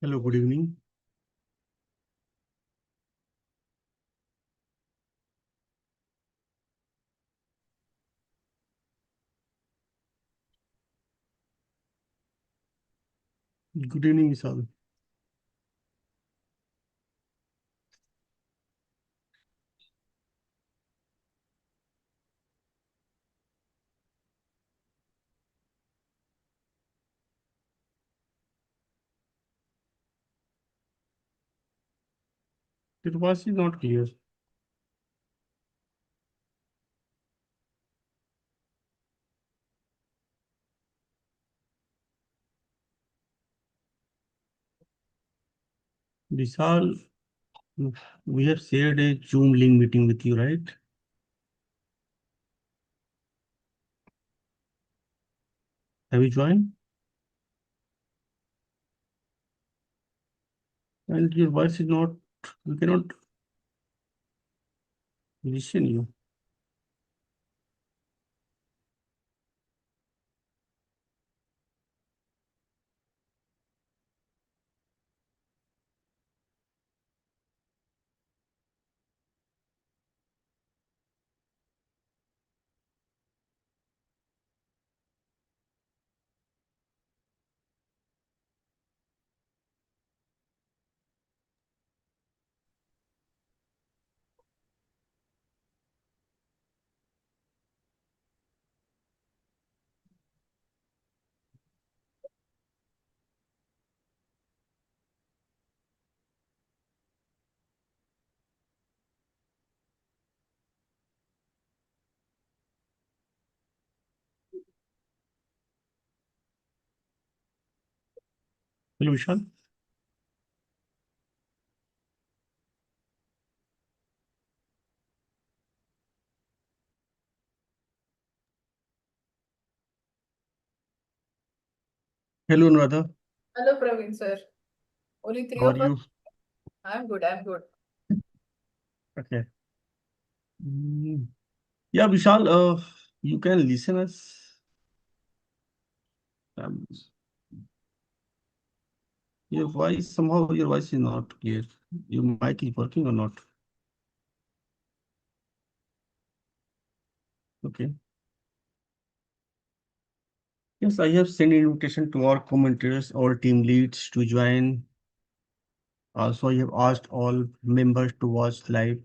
Hello, good evening. Good evening, Vishal. Your voice is not clear. Vishal, we have shared a Zoom link meeting with you, right? Have you joined? And your voice is not, we cannot listen you. Hello, Vishal. Hello, Anuradha. Hello, Praveen sir. Only three How are of us. you? I'm good. I'm good. Okay. Yeah, Vishal, you can listen us. Um, somehow your voice is not clear. Your mic is working or not? Okay. Yes, I have sent invitation to our commentators, all team leads to join. Also, I have asked all members to watch live.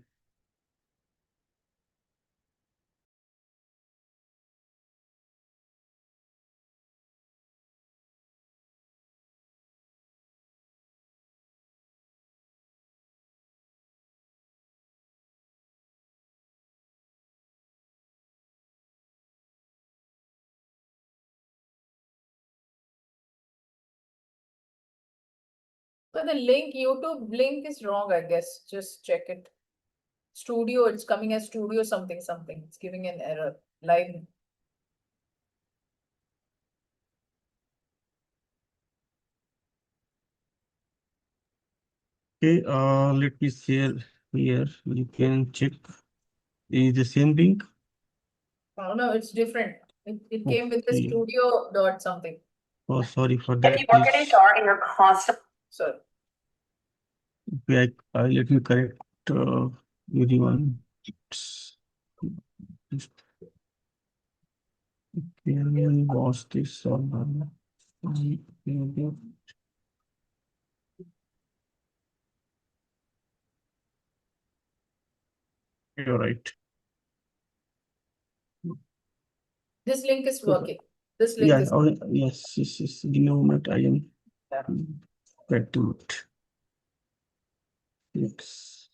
So the YouTube link is wrong, I guess. Just check it. Studio, it's coming as studio something something. It's giving an error. Live. Okay, let me share here. You can check. Is the same link? Oh no, it's different. It came with the Okay. studio dot something. Oh, sorry for If that. you work at Please. HR and you're constant. So Okay, let me correct everyone. Can watch this on. You're right. this link is Okay. working. This link Yeah. is Oh, yes. Yes. Yes. Give me a moment. I am back to it. Yes.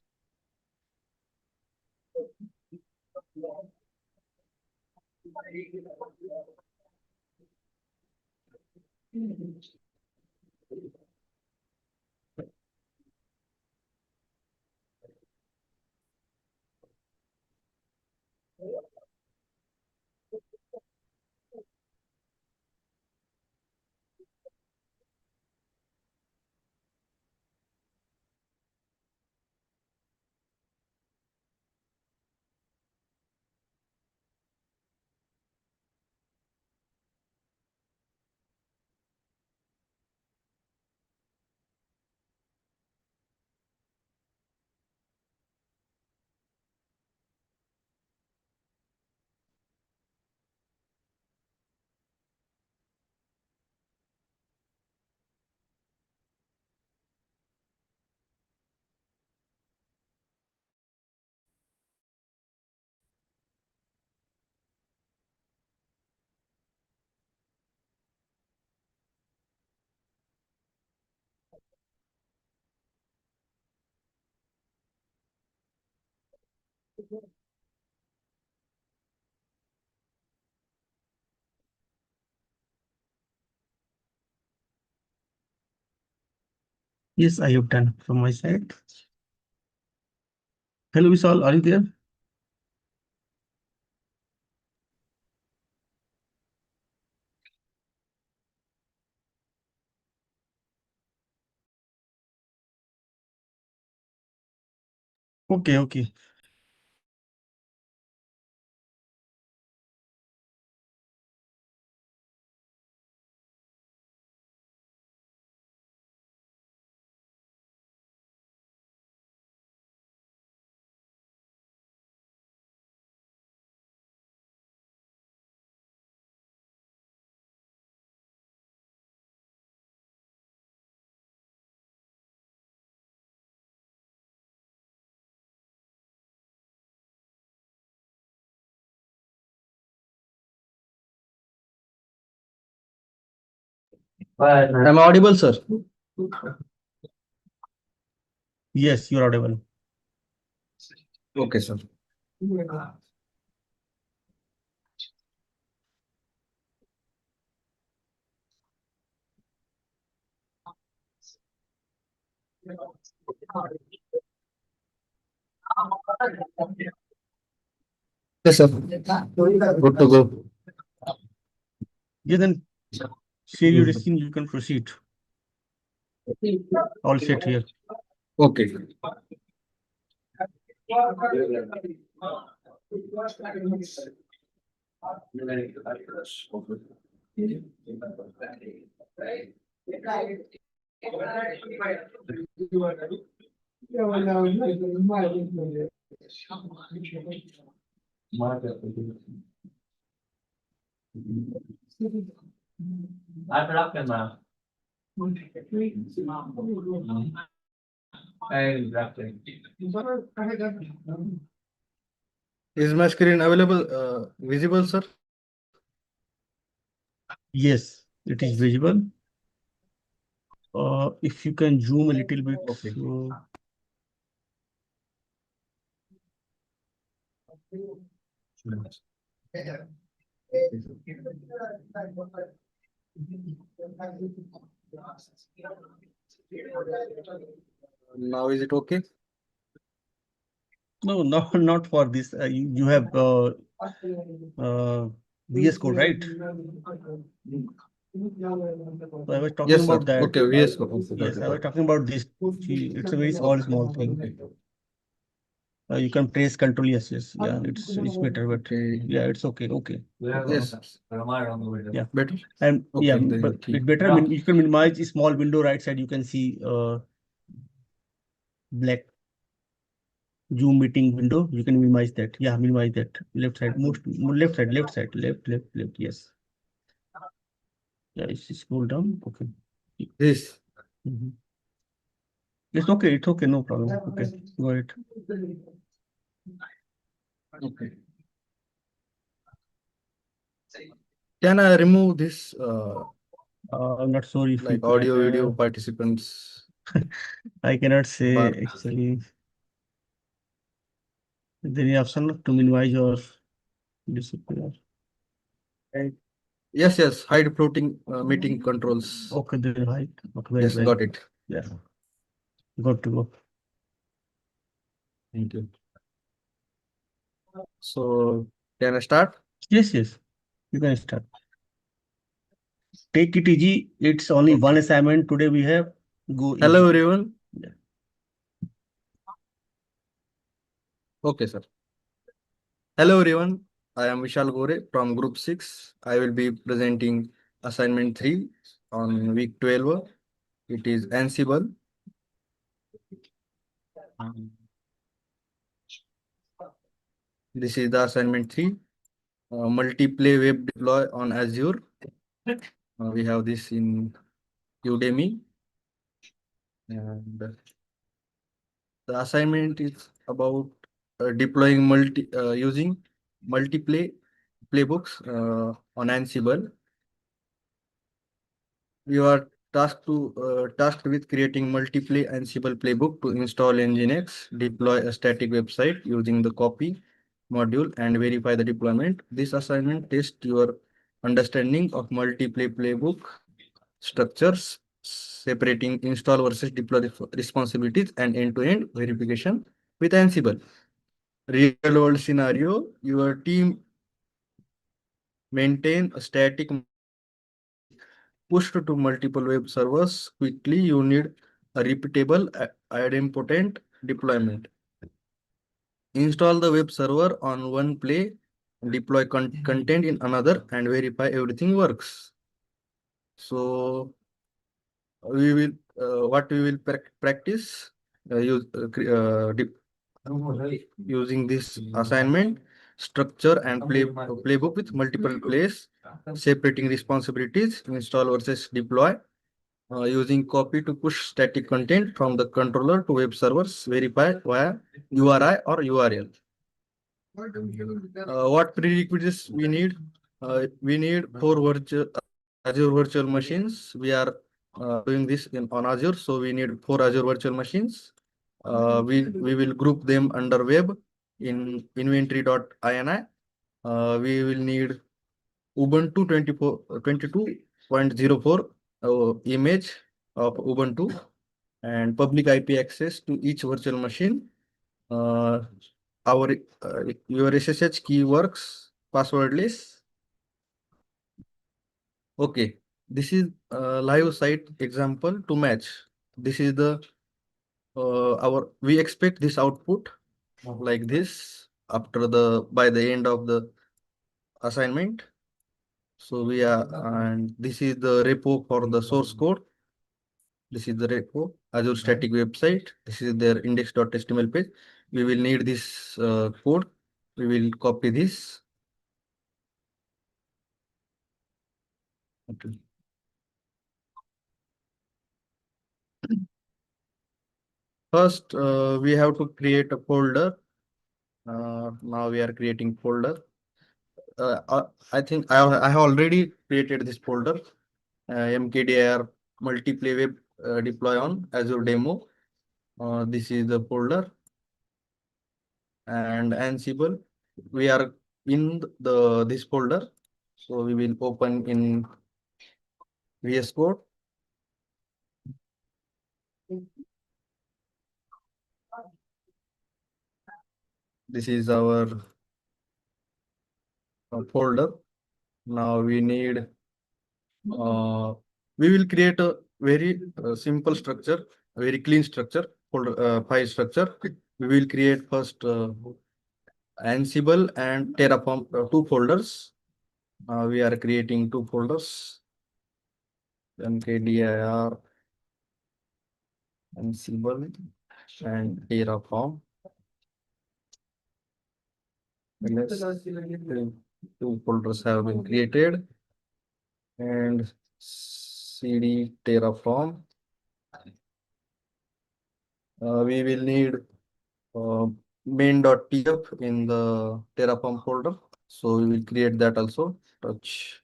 Yes, I have done from my side. Hello, Vishal, are you there? Okay, okay. Am I audible, sir? Yes, you're audible. Okay, sir. Yes, sir. Good to go. Yeah, then share your screen, you can proceed. All set here. Okay. Is my screen available, visible, sir? Yes, it is visible. If you can zoom a little bit, Okay. so Now is it okay? no, no, not for this. You have VS Code, right? So I was talking Yes, sir. about that. Okay, yes. Yes, I was talking about this. See, it's a very small thing. You can press Control yes, yes. Yeah, it's better, but Okay. yeah, it's okay. Okay. Yes, sir. Yeah. Better? And yeah, Okay, then but okay. it's better. I mean, you can minimize a small window right side. You can see black Zoom meeting window. You can minimize that. Yeah, minimize that. Left side, left side, left. Yes. Yeah, it's scroll down. Okay. This. Mhm. It's okay. It's okay. No problem. Okay. Go ahead. Okay. Can I remove this, I'm not sure if you like audio, video can. participants I cannot say bar? actually. Is there any option to minimize or disappear? Yes, yes. Hide floating meeting controls. Okay, then right. Okay, very Yes, well. got it. Yeah, good to go. Thank you. So, can I start? Yes, yes. You can start. Take it easy. It's only one Okay. assignment today. We have go Hello, easy. everyone. Yeah. Okay, sir. Hello, everyone. I am Vishal Gore from Group 6. I will be presenting assignment 3 on week 12. It is Ansible. This is the assignment 3. Multiplay web deploy on Azure. We have this in Udemy. And the assignment is about deploying using multiplay playbooks on Ansible. We are tasked with creating multiple Ansible playbook to install Nginx, deploy a static website using the copy module and verify the deployment. This assignment tests your understanding of multiple playbook structures, separating install versus deploy responsibilities and end-to-end verification with Ansible. Real world scenario, your team maintain a static pushed to multiple web servers quickly. You need a repeatable, idempotent deployment. Install the web server on one play, deploy content in another, and verify everything works. So we will what we will practice using this assignment structure and playbook with multiple plays, separating responsibilities, install versus deploy, using copy to push static content from the controller to web servers, verify via URI or URL. What prerequisites we need? We need 4 Azure virtual machines. We are doing this on Azure, so we need 4 Azure virtual machines. We will group them under web in inventory.ini. We will need Ubuntu 22.04 image of Ubuntu and public IP access to each virtual machine. Your SSH key works passwordless. Okay, this is a live site example to match. This is the we expect this output like this after by the end of the assignment. So we are, and this is the repo for the source code. This is the repo, Azure static website. This is their index.html page. We will need this code. We will copy this. Okay. First, we have to create a folder. Now we are creating folder. I think I have already created this folder. mkdir multiplay web deploy on Azure demo. This is the folder. And Ansible. We are in this folder. So we will open in VS Code. This is our folder. Now we need, we will create a very simple structure, a very clean structure, folder file structure. We will create first Ansible and Terraform 2 folders. We are creating 2 folders. mkdir Ansible and Terraform. Two folders have been created, and cd Terraform. We will need main.tf in the Terraform folder. So we will create that also. Touch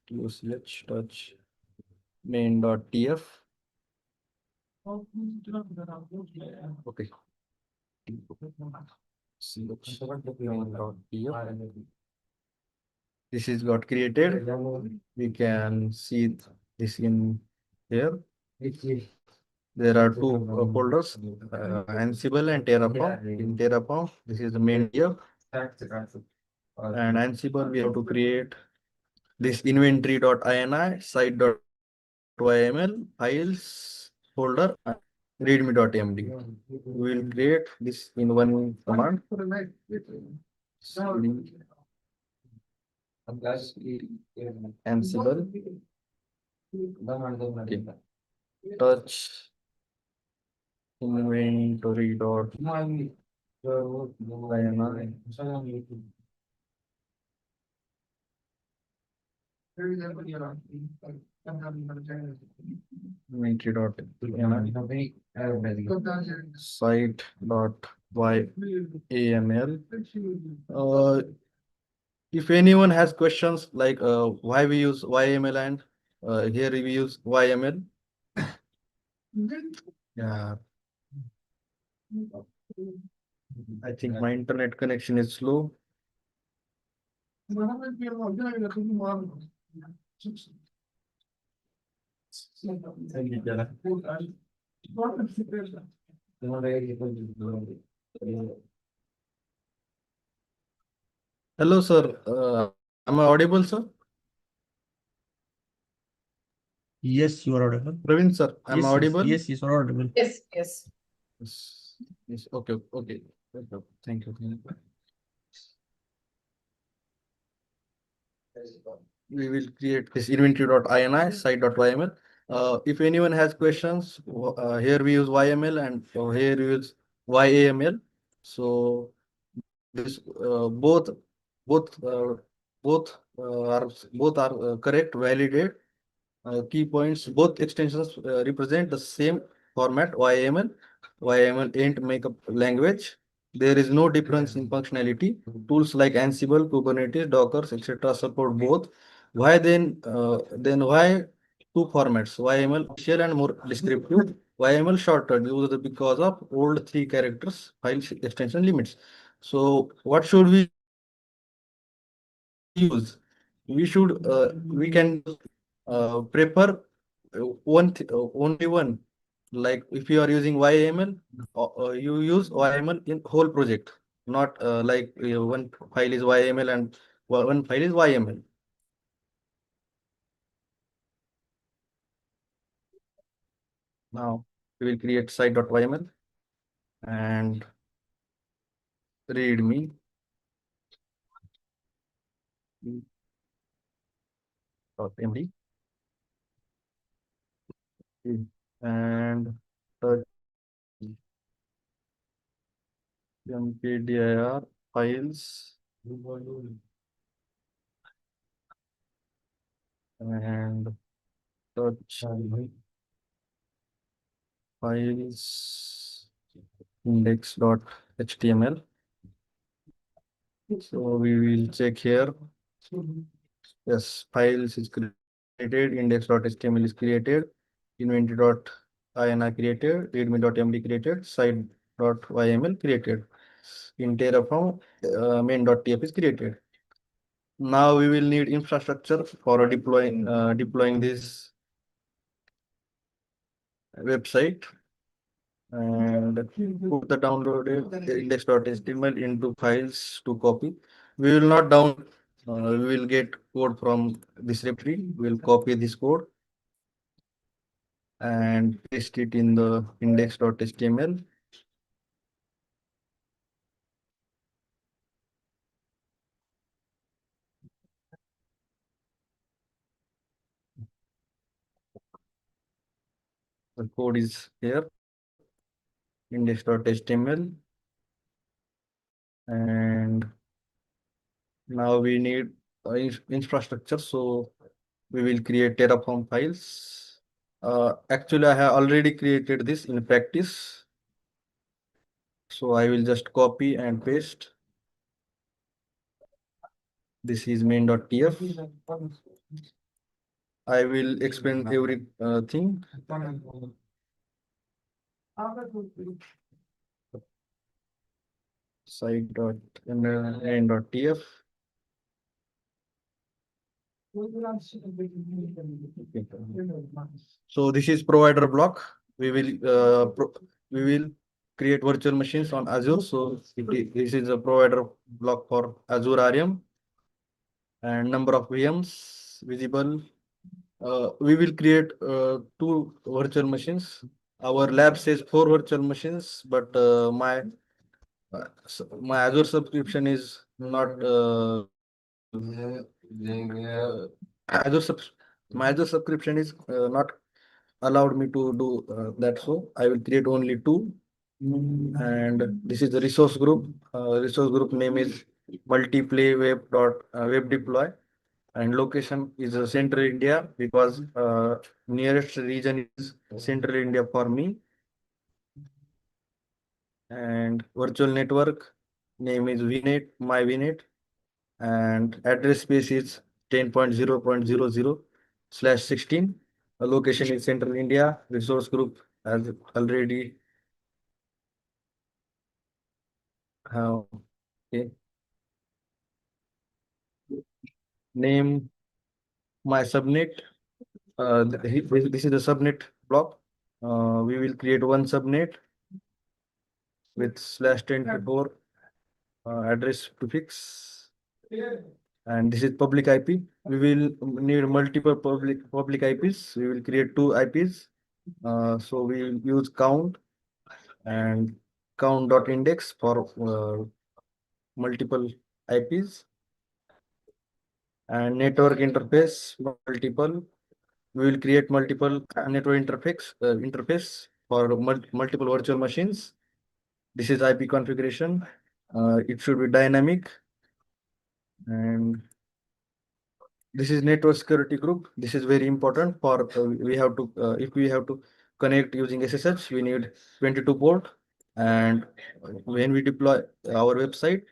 touch main.tf. Okay. This is got created. We can see this in here. There are 2 folders, Ansible and Terraform. In Terraform, this is the main tier. And Ansible, we have to create this inventory.ini, site.yml, files folder, and readme.md. We will create this in one command. Ansible. Okay. Touch inventory.ini. Site.yml. If anyone has questions like why we use YML and here we use YML, Yeah, I think my internet connection is slow. Hello, sir. Am I audible, sir? Yes, you are audible. Praveen, sir, am I audible? Yes, you are audible. Yes, yes. Yes. Yes. Okay. Okay. Thank you. We will create this inventory.ini site.yml. If anyone has questions, here we use YML and here we use YAML. So this both both both are correct, validate. Key points, both extensions represent the same format YAML. YAML ain't makeup language. There is no difference in functionality. Tools like Ansible, Kubernetes, Docker, etc. support both. Why then why two formats? YAML official and more descriptive. YAML shorter used because of old 3 characters file extension limits. So what should we use? We can prefer only one. Like if you are using YAML, you use YAML in whole project, not like one file is YAML and one file is YAML. Now we will create site.yml and readme. .md and touch mkdir files and touch files index.html. So we will check here. Yes, files is created, index.html is created, inventory.ini created, readme.md created, site.yml created. In Terraform, main.tf is created. Now we will need infrastructure for deploying this website and put the downloaded index.html into files to copy. We will not down. We will get code from this repository. We will copy this code and paste it in the index.html. The code is here, index.html, and now we need infrastructure. So we will create Terraform files. Actually, I have already created this in practice. So I will just copy and paste. This is main.tf. I will explain everything. Site.main.tf. So this is provider block. We will create virtual machines on Azure. So this is a provider block for Azure RM and number of VMs visible. We will create 2 virtual machines. Our lab says 4 virtual machines, but my Azure subscription is not Azure subs my Azure subscription is not allowed me to do that. So I will create only 2. And this is the resource group. Resource group name is multiplay web deploy, and location is Central India because nearest region is Central India for me. And virtual network name is VNet, my VNet, and address space is 10.0.00/16. Location is Central India. Resource group as already have okay. Name my subnet. This is the subnet block. We will create one subnet with /1024 address prefix, and this is public IP. We will need multiple public IPs. We will create two IPs. So we will use count and count.index for multiple IPs, and network interface multiple. We will create multiple network interface for multiple virtual machines. This is IP configuration. It should be dynamic, and this is network security group. This is very important for we have to if we have to connect using SSH, we need 22 port, and when we deploy our website,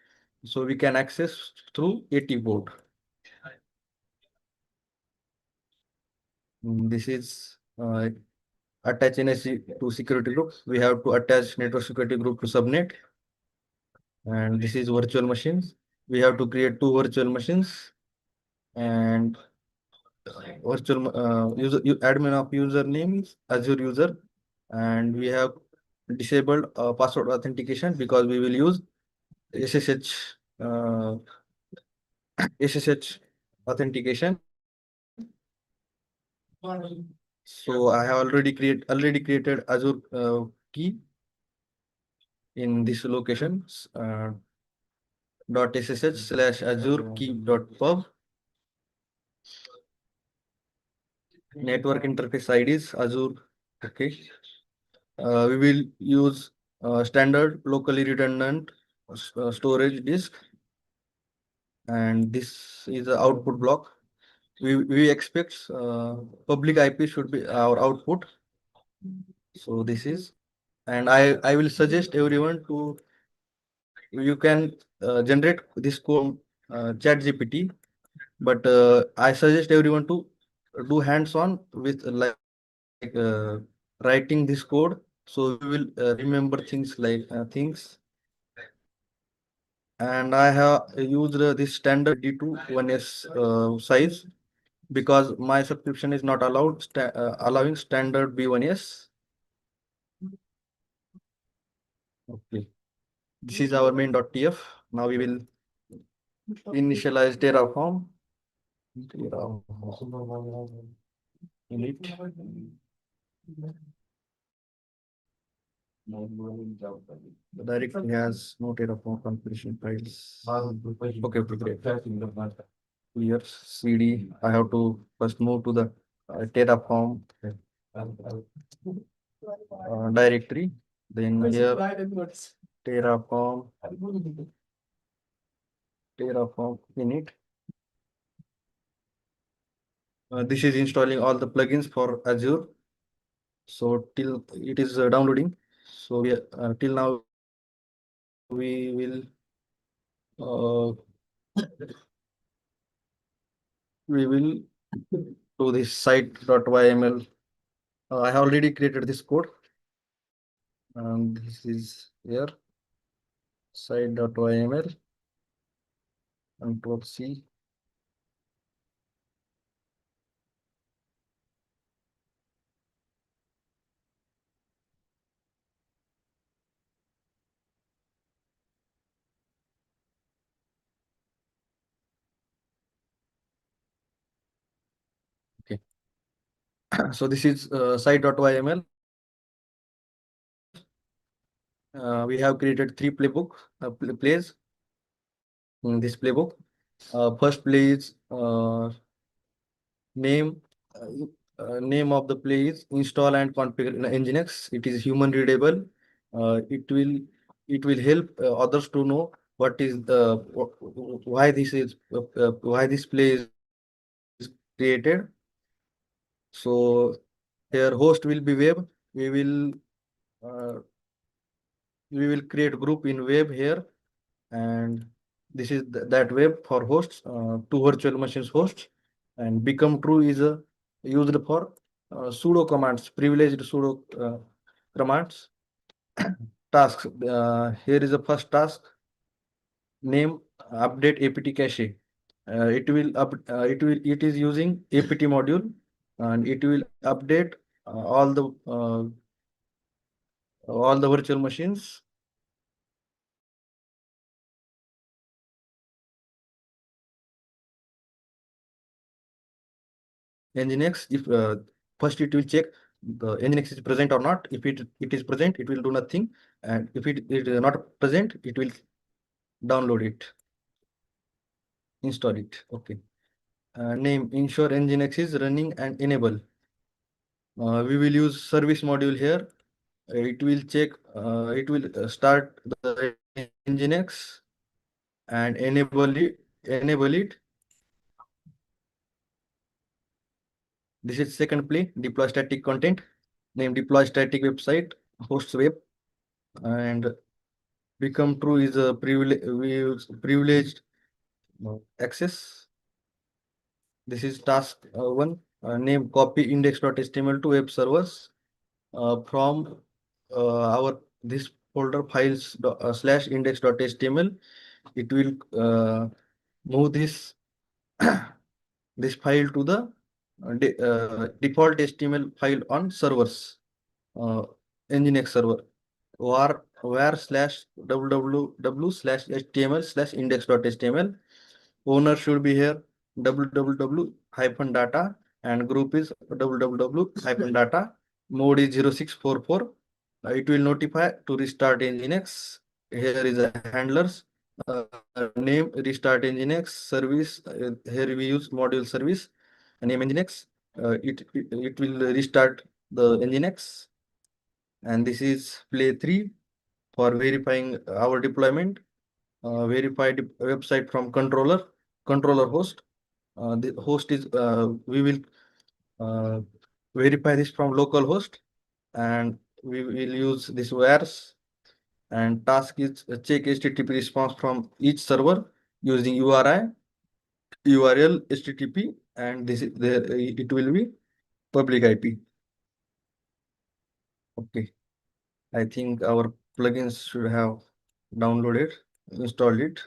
so we can access through 80 port. This is attach NSC to security group. We have to attach network security group to subnet, and this is virtual machines. We have to create two virtual machines, and virtual admin of username is Azure user, and we have disabled password authentication because we will use SSH SSH authentication. So I have already created Azure key in this location .ssh/azure key.pub. Network interface IDs Azure. Okay. We will use standard locally redundant storage disk, and this is the output block. We expect public IP should be our output. So this is, and I will suggest everyone to you can generate this code chat GPT, but I suggest everyone to do hands-on with writing this code, so we will remember things like things. And I have used this standard D2 1S size because my subscription is not allowing standard B1S. Okay, this is our main.tf. Now we will initialize Terraform. Init. The directory has no Terraform configuration files. Okay, great. Here, CD. I have to first move to the Terraform directory. Then here, Terraform init. This is installing all the plugins for Azure. So till it is downloading. So we till now we will do this site.yml. I have already created this code, and this is here site.yml. Control C. Okay. So this is site.yml. We have created three playbook plays in this playbook. First play is name name of the play is install and configure Nginx. It is human readable. It will help others to know what is the why this play is created. So here host will be web. Uh, we will create group in web here, and this is that web for hosts, two virtual machines hosts, and become true is used for sudo commands, privileged sudo commands. Tasks. Here is the first task. Name update apt cache. It is using apt module, and it will update all the virtual machines. Nginx, if first it will check the Nginx is present or not. If it is present, it will do nothing, and if it is not present, it will download it, install it. Okay. Name ensure Nginx is running and enable. We will use service module here. It will check. It will start the Nginx and enable it. Enable it. This is second play. Deploy static content. Name deploy static website hosts web, and become true is a privileged access. This is task one. Name copy index.html to web servers from our this folder files slash index.html. It will move this this file to the default HTML file on servers, Nginx server, where slash www slash html slash index.html. Owner should be here www hyphen data, and group is www hyphen data. Mode is 0644. It will notify to restart Nginx. Here is a handlers. Name restart Nginx service. Here we use module service. Name Nginx. It will restart the Nginx. And this is play 3 for verifying our deployment. Verified website from controller host. The host is we will verify this from local host, and we will use this wheres. And task is check HTTP response from each server using URI, URL, HTTP, and this is there. It will be public IP. Okay, I think our plugins should have downloaded, installed it.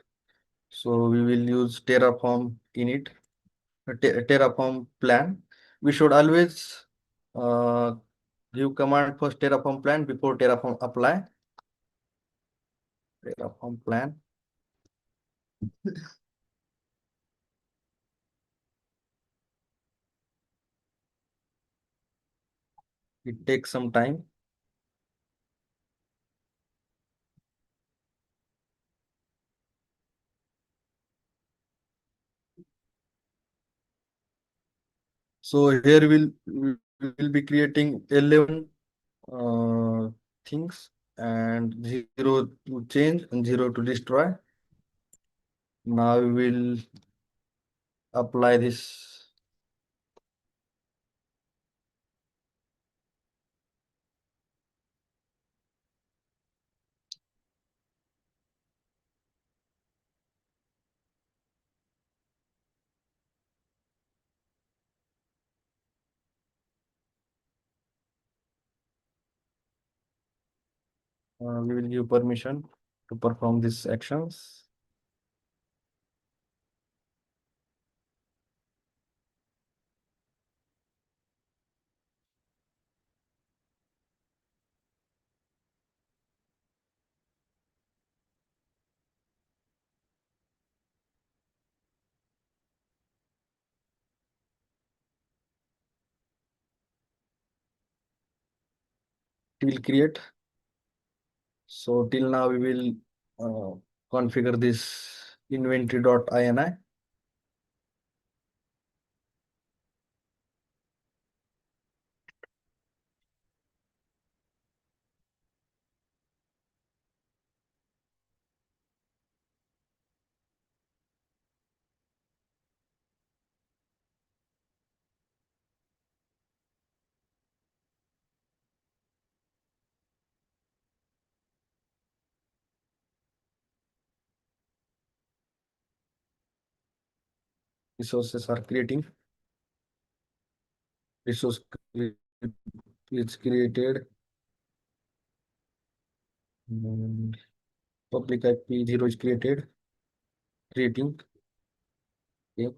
So we will use Terraform init, Terraform plan. We should always give command first Terraform plan before Terraform apply. Terraform plan. It takes some time. So here we will be creating 11 things, and 0 to change and 0 to destroy. Now we will apply this. We will give permission to perform these actions. It will create. So till now we will configure this inventory.ini. Resources are creating. Resource is created. And public IP 0 is creating. Okay.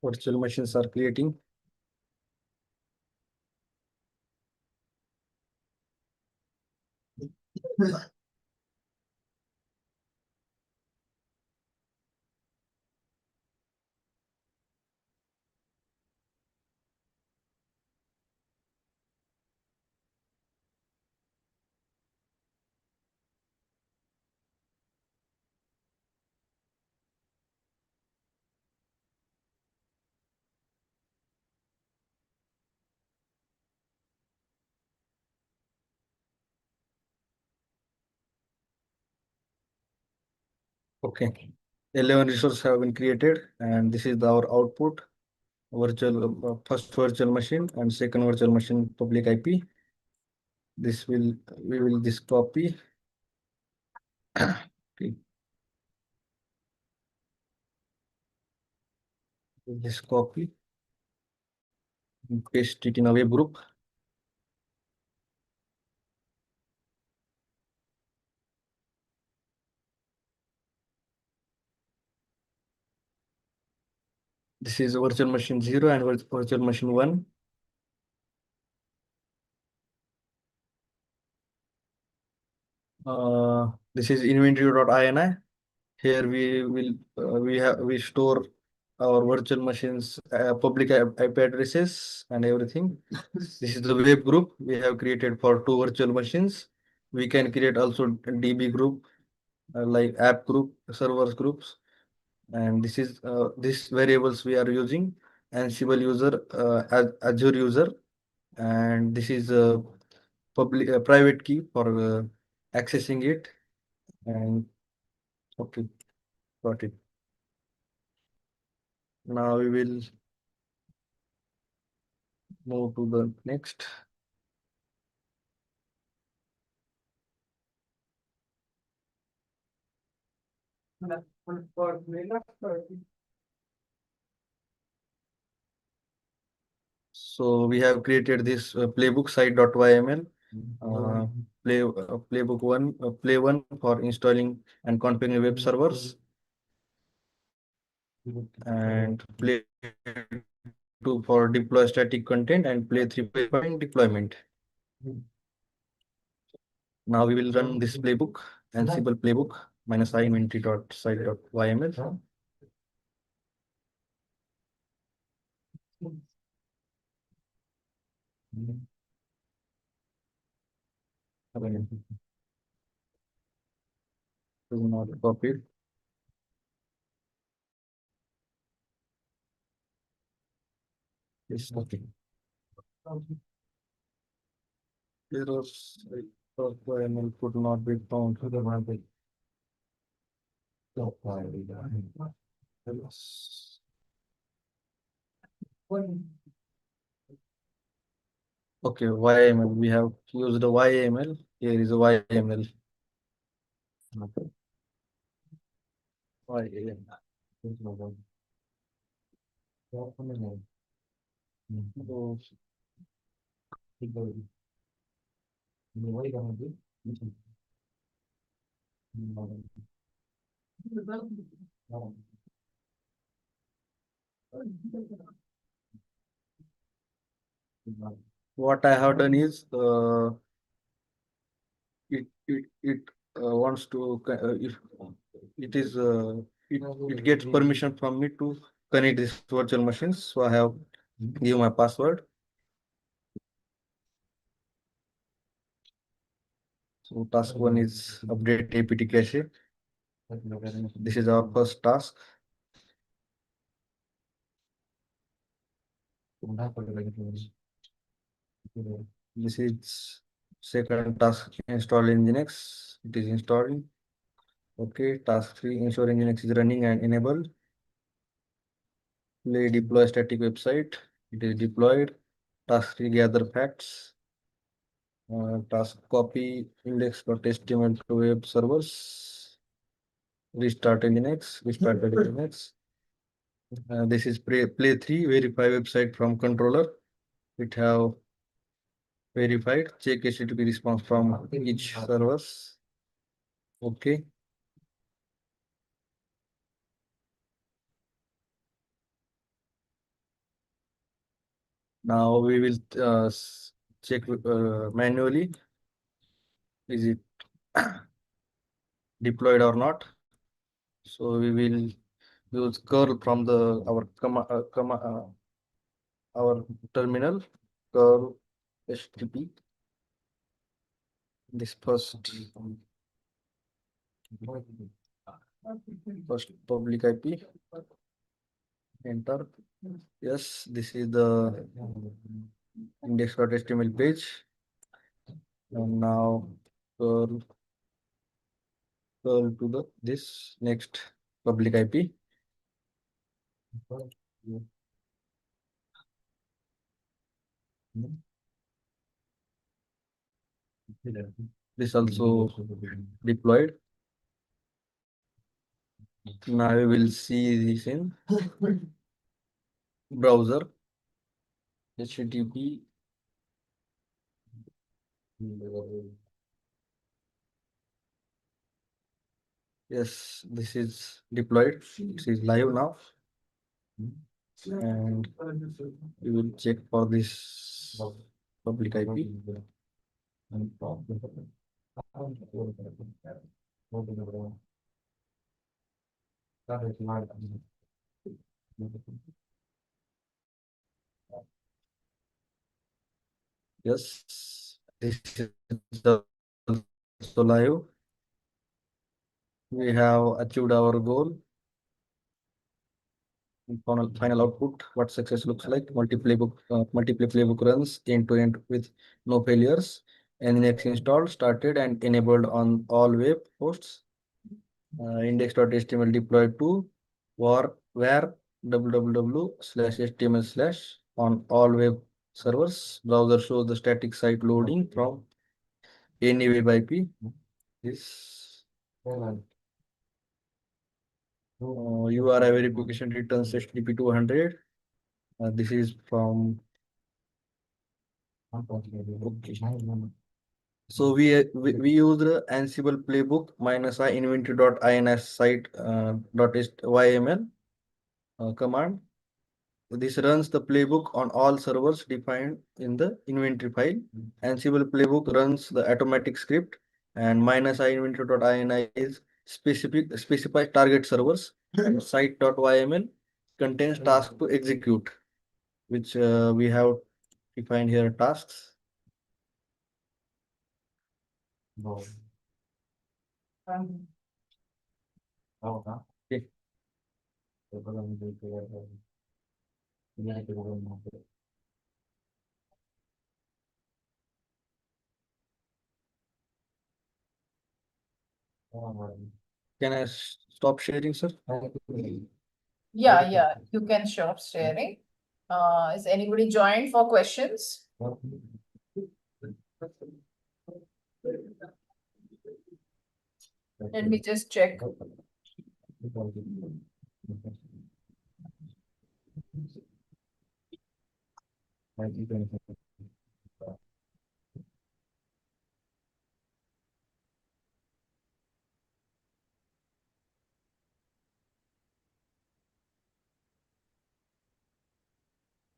Virtual machines are creating. Okay. 11 resources have been created, and this is our output. First virtual machine and second virtual machine public IP. We will this copy. Okay. This copy and paste it in a web group. This is virtual machine 0 and virtual machine 1. This is inventory.ini. Here we store our virtual machines, public IP addresses and everything. This is the web group we have created for 2 virtual machines. We can create also DB group, like app group, servers groups, and this is this variables we are using Ansible user, Azure user, and this is a public private key for accessing it. And okay, got it. Now we will move to the next. So we have created this playbook site.yml, play one for installing and configuring web servers, and play two for deploy static content, and play three for deployment. Now we will run this playbook, Ansible playbook -i inventory.site.yml. Is not copied. Yes, okay. Errors YML could not be found. Okay, YML. We have used the YML. Here is a YML. Okay. YML. what I have done is it wants to if it is it gets permission from me to connect this virtual machines. So I have give my password. So task one is update APT cache. This is our first task. This is second task, install Nginx. It is installing. Okay, task 3, ensure Nginx is running and enabled. Play deploy static website. It is deployed. Task 3, gather facts. Task copy index.html to web servers. Restart Nginx. Restart Nginx. This is play 3, verify website from controller. It have verified. Check HTTP response from each servers. Okay. Now we will check manually. Is it deployed or not? So we will use curl from the our terminal curl HTTP. This first public IP. Enter. Yes, this is the index.html page. And now curl to the this next public IP. This also deployed. Now we will see this in browser. HTTP. Yes, this is deployed. This is live now. And we will check for this public IP. Yes, this is the also live. We have achieved our goal. Final output, what success looks like. Multiple playbook runs end to end with no failures. Nginx installed, started, and enabled on all web hosts. Index.html deployed to where www/html/ on all web servers. Browser shows the static site loading from any web IP. This URI verification returns HTTP 200. This is from okay. So we use the Ansible playbook -i inventory.ins site .yml command. This runs the playbook on all servers defined in the inventory file. Ansible playbook runs the automatic script, and -i inventory.ini is specify target servers. And site.yml contains task to execute, which we have defined here tasks. Okay. Can I stop sharing, sir? Yeah, you can stop sharing. Is anybody joined for questions? Let me just check.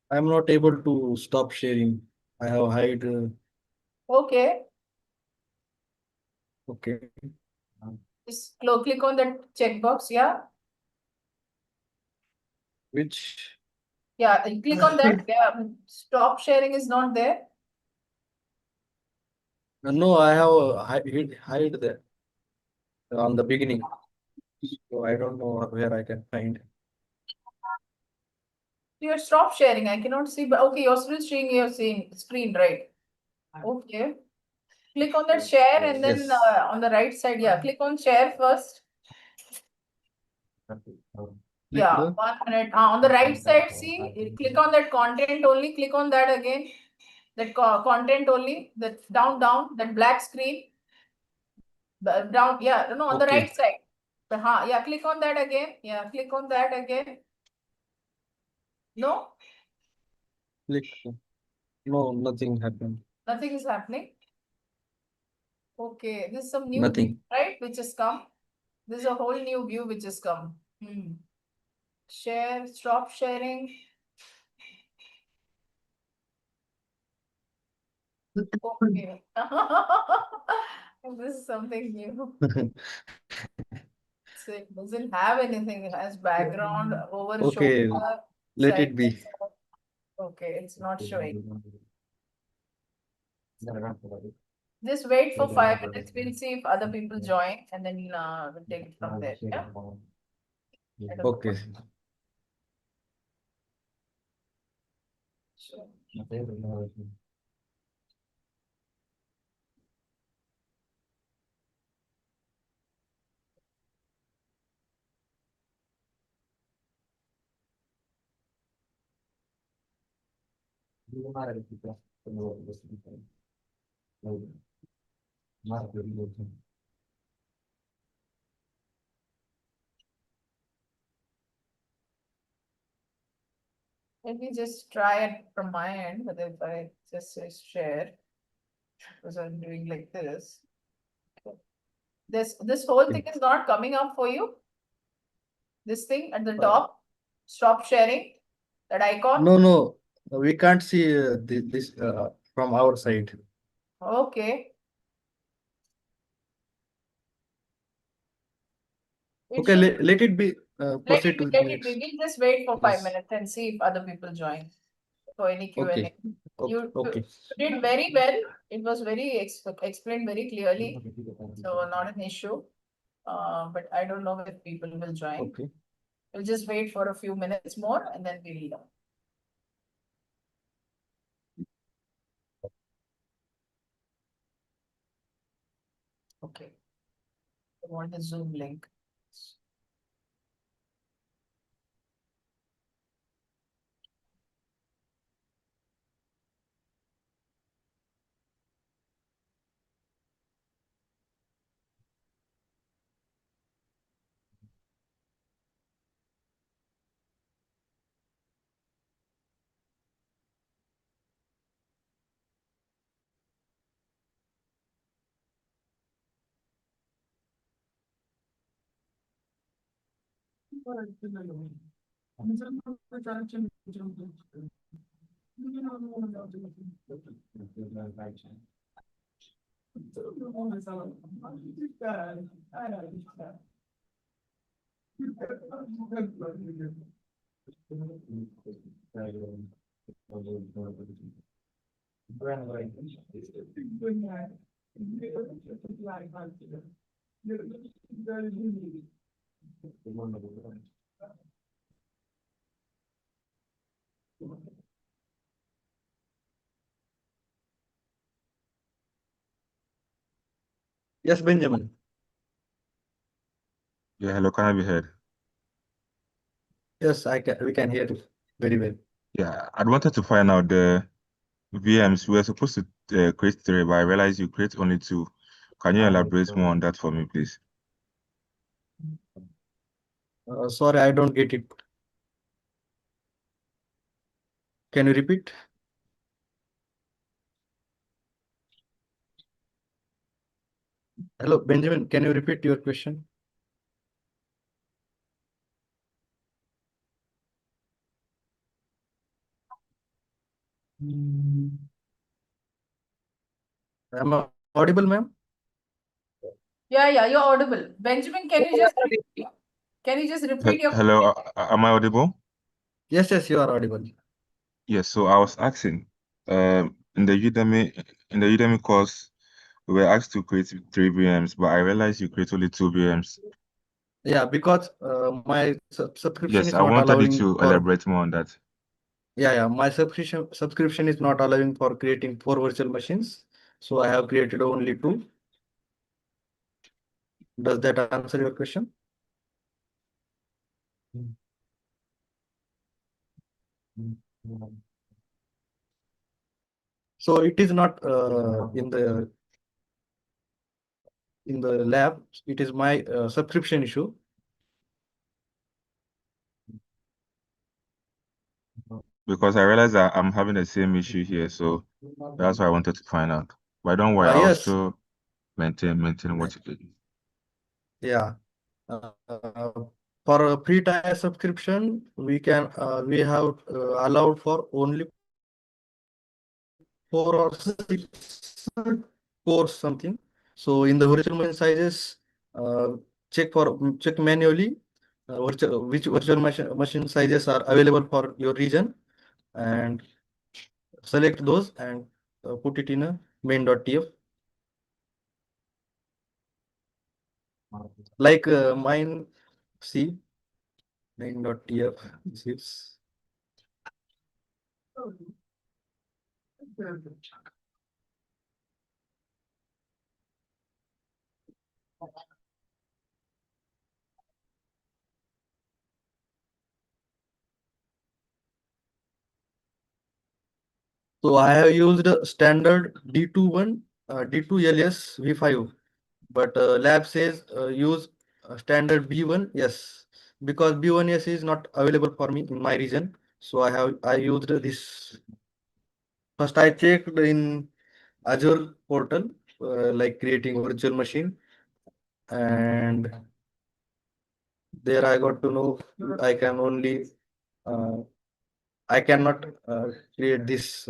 I'm not able to stop sharing. I have hide. Okay, Okay. just click on that checkbox. Yeah, Which? yeah. And click on that. Yeah, stop sharing is not there. No, I have hide that on the beginning. So I don't know where I can find. Your stop sharing. I cannot see, but okay, you're still seeing your screen, right? Okay. Click on that share and then Yes. on the right side, yeah, click on share first. Click Yeah, the. 1 minute. On the right side, see, click on that content only. Click on that again. That content only. That down, that black screen. Down, yeah, no, on the Okay. right side. Yeah, click on that again. Yeah, click on that again. No, Click. No, nothing happened. nothing is happening. Okay, this is some new view, Nothing. right? Which has come. This is a whole new view which has come. Share, stop sharing. Okay. This is something new. So it doesn't have anything. It has background over Okay, shoulder. let Side it by be. side. Okay, it's not showing. Just wait for 5 minutes. We'll see if other people join and then we'll take it from there. Yeah. I don't know. Okay. Sure. Let me just try it from my end, but if I just say share, because I'm doing like this. This whole thing is not coming up for you. This thing at the top, stop sharing, that icon. No, we can't see this from our side. Okay. It Okay, should let it be. let Proceed it be, to let the it be. next. We'll just wait for five Yes. minutes and see if other people join for any Q&A. Okay. You Okay. did very well. It was very explained very clearly, so not an issue. But I don't know if people will join. Okay. We'll just wait for a few minutes more and then we'll. Okay. I want the Zoom link. Yes, Benjamin. Yeah, hello, can I be heard? Yes, I can. We can hear you very well. Yeah, I wanted to find out the VMs. We were supposed to create three, but I realized you create only two. Can you elaborate more on that for me, please? Sorry, I don't get it. Can you repeat? Hello, Benjamin. Can you repeat your question? Am I audible, ma'am? Yeah, you're audible. Benjamin, can you just repeat your Hello, am I audible? Yes, you are audible. Yes, so I was asking, in the Udemy course, we were asked to create 3 VMs, but I realized you create only 2 VMs. Yeah, because my subscription Yes, is I not wanted you allowing to for elaborate more on that. my subscription is not allowing for creating 4 virtual machines. So I have created only 2. Does that answer your question? So it is not in the lab. It is my subscription issue. Because I realized that I'm having the same issue here, so that's why I wanted to find out. But don't worry, I'll Yes. still maintain what you did. Yeah. For a pre-tier subscription, we have allowed for only 4 or 6 course something. So in the virtual machine sizes, check manually which virtual machine sizes are available for your region, and select those and put it in a main.tf. Like mine, see main.tf. This is so I have used standard D21, D2 LS V5, but lab says use standard B1. Yes, because B1S is not available for me in my region. So I used this. First, I checked in Azure portal, like creating virtual machine, and there I got to know I can only I cannot create this.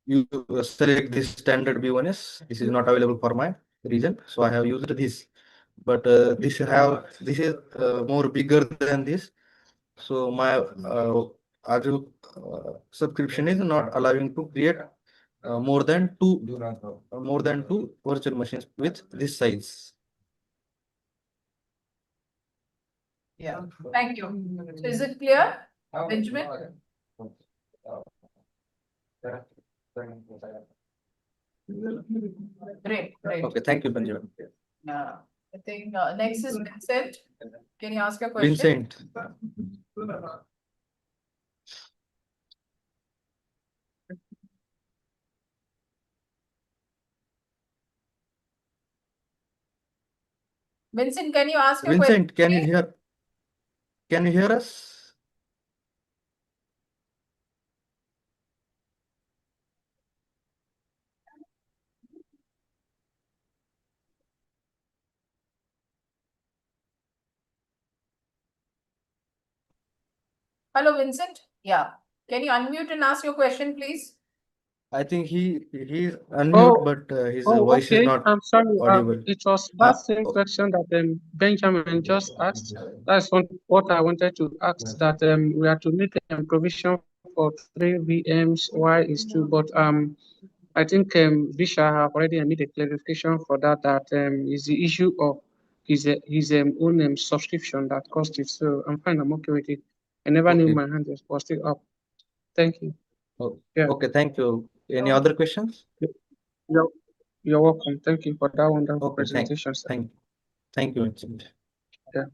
You select this standard B1S. This is not available for my region, so I have used this. But this is more bigger than this. So my Azure subscription is not allowing to create more than two virtual machines with this size. Yeah, thank you. So is it clear, Benjamin? Great. Okay, thank you, Benjamin. I think next is Vincent. Can you ask your question? Vincent. Vincent, can you ask your Vincent, question? Can you hear us? Hello, Vincent. Yeah. Can you unmute and ask your question, please? I think he's unmute, but his voice is Okay. not I'm sorry. audible. It was that same question that Benjamin just asked. That's what I wanted to ask. That we are to make a provision for 3 VMs. Why is 2? But I think Visha have already made a clarification for that. That is the issue of his own subscription that cost it. So I'm fine. I'm okay with it. I never knew Okay. my hand was still up. Thank you. Oh, Yeah. okay, thank you. Any other questions? You're welcome. Thank you for that wonderful Okay, presentation, sir. thank you, Vincent. Okay.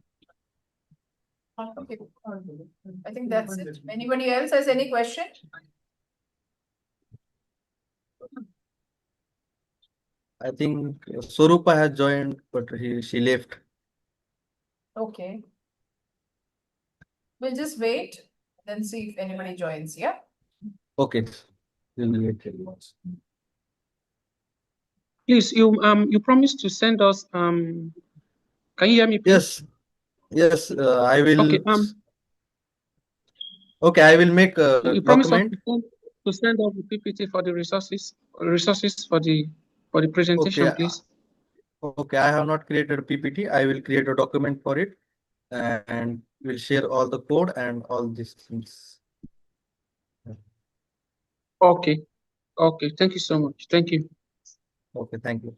I think that's it. Anybody else has any question? I think Sorupa has joined, but she left. Okay. We'll just wait, then see if anybody joins, yeah? Okay. We'll wait. Please, you promised to send us can you hear me, please? Yes, I will. Okay, Okay, I will make a you promised us document. to send us the PPT for the resources for the for the presentation, Okay. please. Okay, I have not created a PPT. I will create a document for it and will share all the code and all these things. Okay. Okay. Thank you so much. Thank you. Okay, thank you.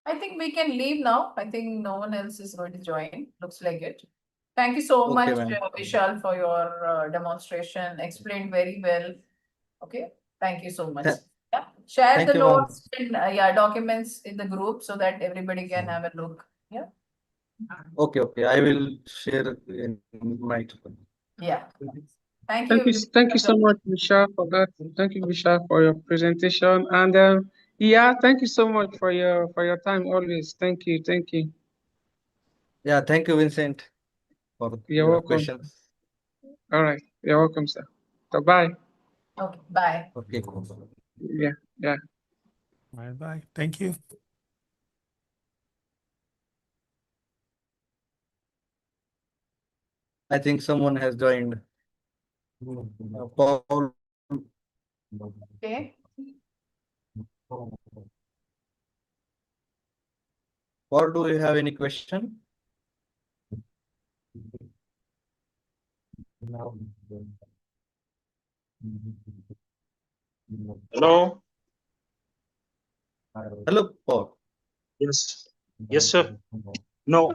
I think we can leave now. I think no one else is going to join. Looks like it. Thank you so Okay, much, ma'am. Vishal, for your demonstration. Explained very well. Okay. Thank you so much. Th- Yeah. Share Thank the you, ma'am. notes and documents in the group so that everybody can have a look. Yeah. Okay. I will share in my. Yeah. Thank Thank you. you. Thank you so much, Vishal, for that. Thank you, Vishal, for your presentation. And yeah, thank you so much for your time always. Thank you. Thank you. Yeah, thank you, Vincent, for You're your welcome. questions. All right. You're welcome, sir. Bye-bye. Okay. Bye. Okay. Yeah. Yeah. Bye. Thank you. I think someone has joined. Paul. Okay. Paul, do you have any question? Hello. Hello, Paul. Yes. Yes, sir. No,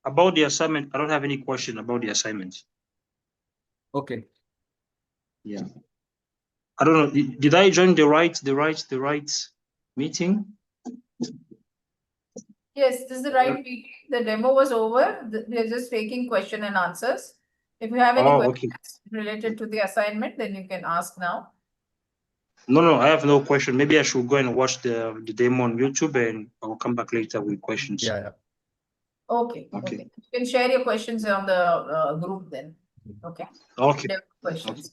about the assignment, I don't have any question about the assignment. Okay. Yeah. I don't know. Did I join the right meeting? Yes, this is the right meeting. The demo was over. They're just taking question and answers. If you have any Oh, okay. questions related to the assignment, then you can ask now. No, I have no question. Maybe I should go and watch the demo on YouTube and I'll come back later with questions. Yeah. Okay. Okay. You can share your questions on the group then. Okay. Okay. There are questions.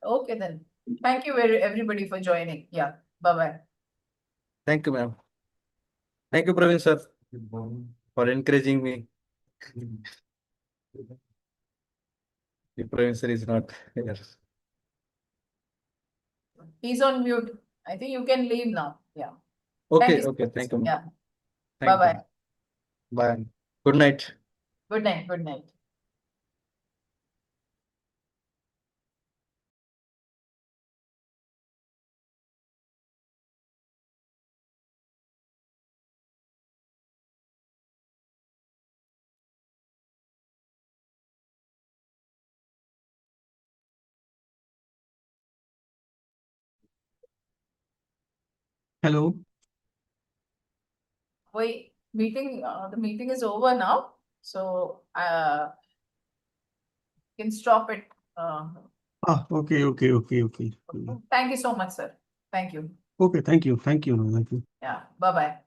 Okay then. Thank you everybody for joining. Yeah. Bye-bye. Thank you, ma'am. Thank you, Praveen sir, for encouraging me. The Praveen sir is not here. He's on mute. I think you can leave now. Yeah. Okay. Thank you. Thank you. Yeah. Thank Bye-bye. you. Bye. Good night. Good night. Hello. Wait, the meeting is over now. So can stop it. Okay. Thank you so much, sir. Thank you. Okay, thank you. Yeah. Bye-bye.